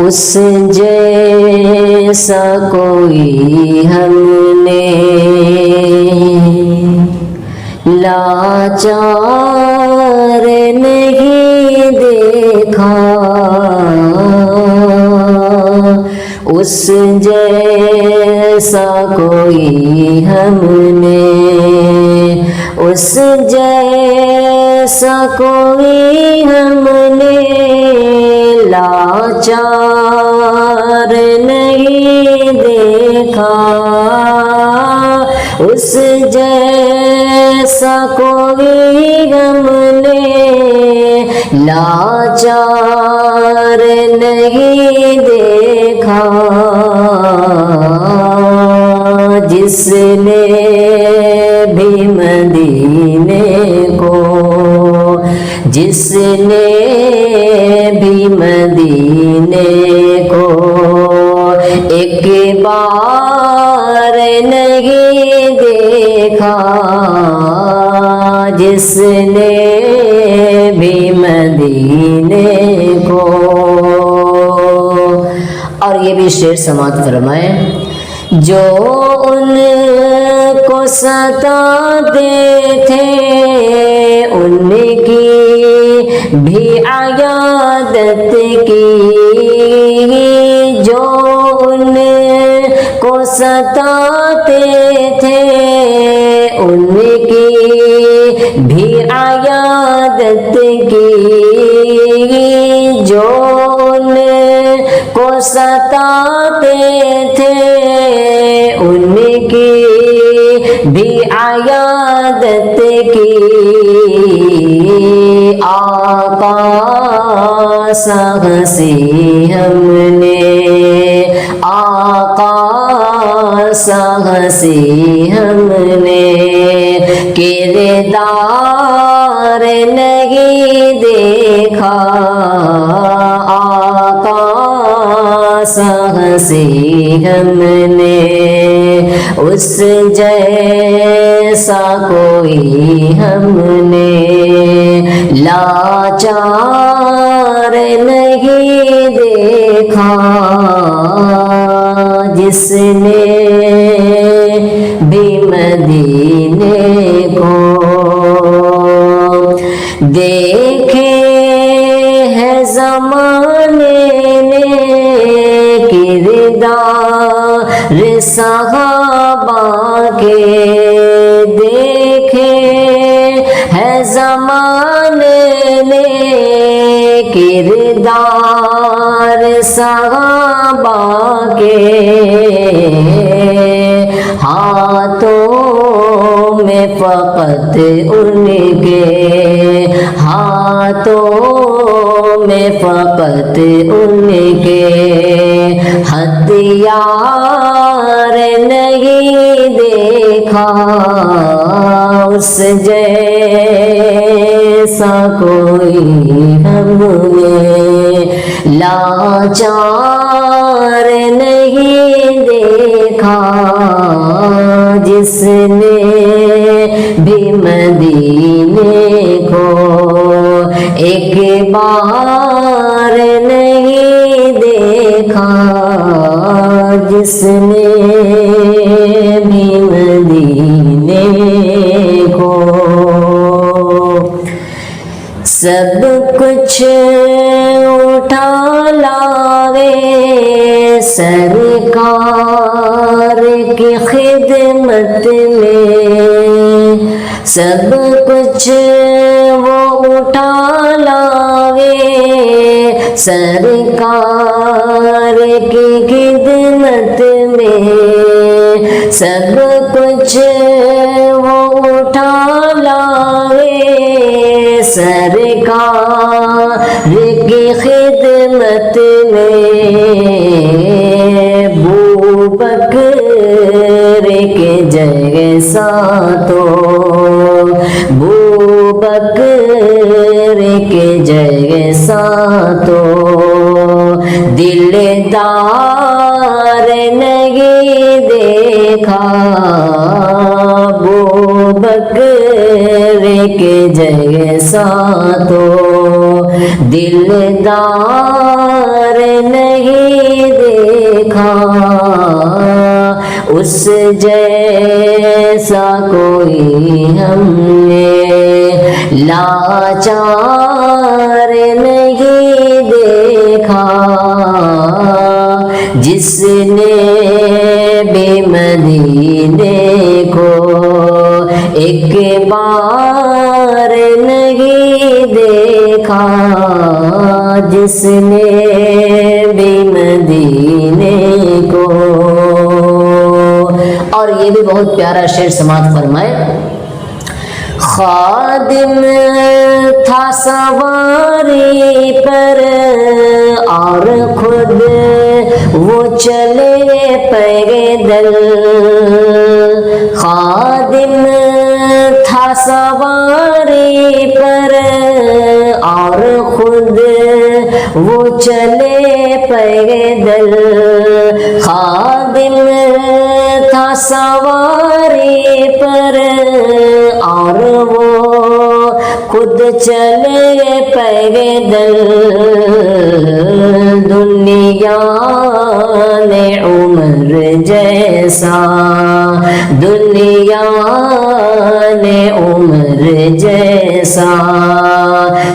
اس جیسا کوئی ہم نے لاچار نہیں دیکھا، اس جیسا کوئی ہم نے، اس جیسا کوئی ہم نے لاچار نہیں دیکھا، اس جیسا کوئی ہم نے لاچار نہیں دیکھا، جس نے بھی مدینے کو، جس نے بھی مدینے کو ایک بار نہیں دیکھا، جس نے بھی مدینے کو۔ اور یہ بھی شعر سماعت فرمائیں، جو ان کو ستاتے تھے ان کی بھی عیادت کی، جو ان کو ستاتے تھے ان کی بھی عیادت کی، جو ان کو ستاتے تھے ان کی بھی عیادت کی، آقا سا ہنسی ہم نے، آقا سا ہنسی ہم نے کردار نہیں دیکھا، آقا سا ہنسی ہم نے، اس جیسا کوئی ہم نے لاچار نہیں دیکھا، جس نے بھی مدینے کو دیکھے ہے زمانے نے کردار صحابہ کے، دیکھے ہے زمانے نے کردار صحابہ کے، ہاتھوں میں فقط ان کے، ہاتھوں میں فقط ان کے ہتھیار نہیں دیکھا، اس جیسا کوئی ہم نے لاچار نہیں دیکھا، جس نے بھی مدینے کو ایک بار نہیں دیکھا، جس نے بھی مدینے کو۔ سب کچھ اٹھا لاوے سرکار کی خدمت میں، سب کچھ وہ اٹھا لاوے سرکار کی خدمت میں، سب کچھ وہ اٹھا لاوے سرکار کی خدمت میں، بوبکر کے جیسا تو، بوبکر کے جیسا تو دلدار نہیں دیکھا، بوبکر کے جیسا تو دلدار نہیں اس جیسا کوئی ہم نے لاچار نہیں دیکھا، جس نے بھی مدینے کو ایک بار نہیں دیکھا، جس نے بھی مدینے کو۔ اور یہ بھی بہت پیارا شعر سماعت فرمائے۔ خادم تھا سواری پر اور خود وہ چلے پیدل، خادم تھا سواری پر اور خود وہ چلے پیدل، خادم تھا سواری پر اور وہ خود چلے پیدل، دنیا نے عمر جیسا، دنیا نے عمر جیسا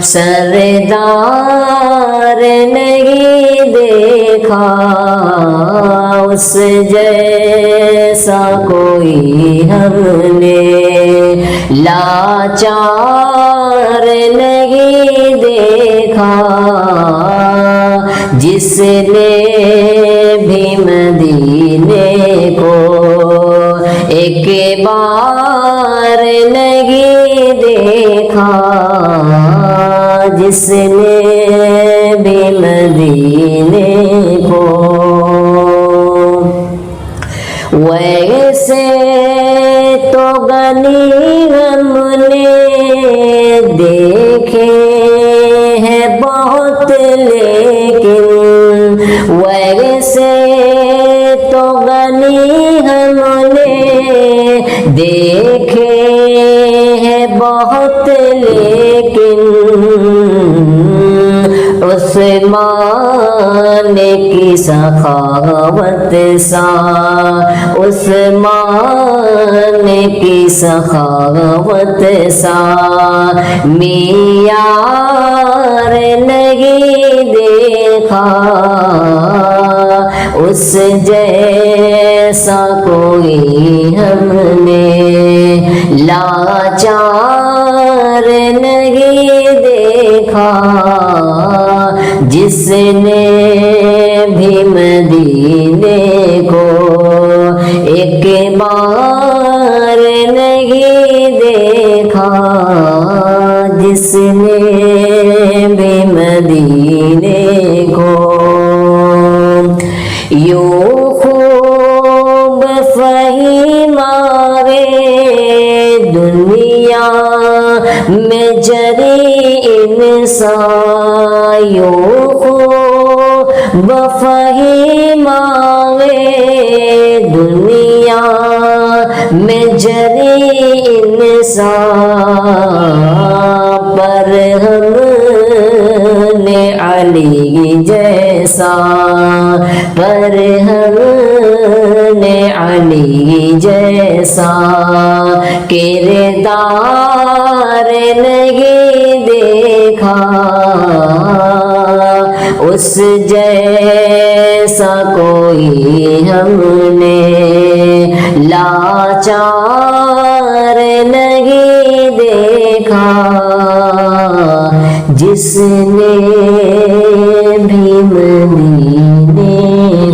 سردار نہیں دیکھا، اس جیسا کوئی ہم نے لاچار نہیں دیکھا، جس نے بھی مدینے کو ایک بار نہیں دیکھا، جس نے بھی مدینے کو۔ ویسے تو غنیمت نے دیکھے ہیں بہت، لیکن ویسے تو غنیمت نے دیکھے ہیں بہت، لیکن عثمان کی سخاوت سا، عثمان کی سخاوت سا معیار نہیں دیکھا، اس جیسا کوئی ہم نے لاچار نہیں دیکھا، جس نے بھی مدینے کو ایک بار نہیں دیکھا، جس نے بھی مدینے کو۔ یوں خوب فہیماوے دنیا میں جری انسان، یوں خوب فہیماوے دنیا میں جری انسان، پر ہم نے علی جیسا، پر ہم نے علی جیسا کردار نہیں دیکھا، اس جیسا کوئی ہم نے لاچار نہیں دیکھا، جس نے بھی مدینے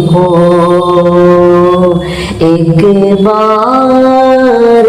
کو ایک بار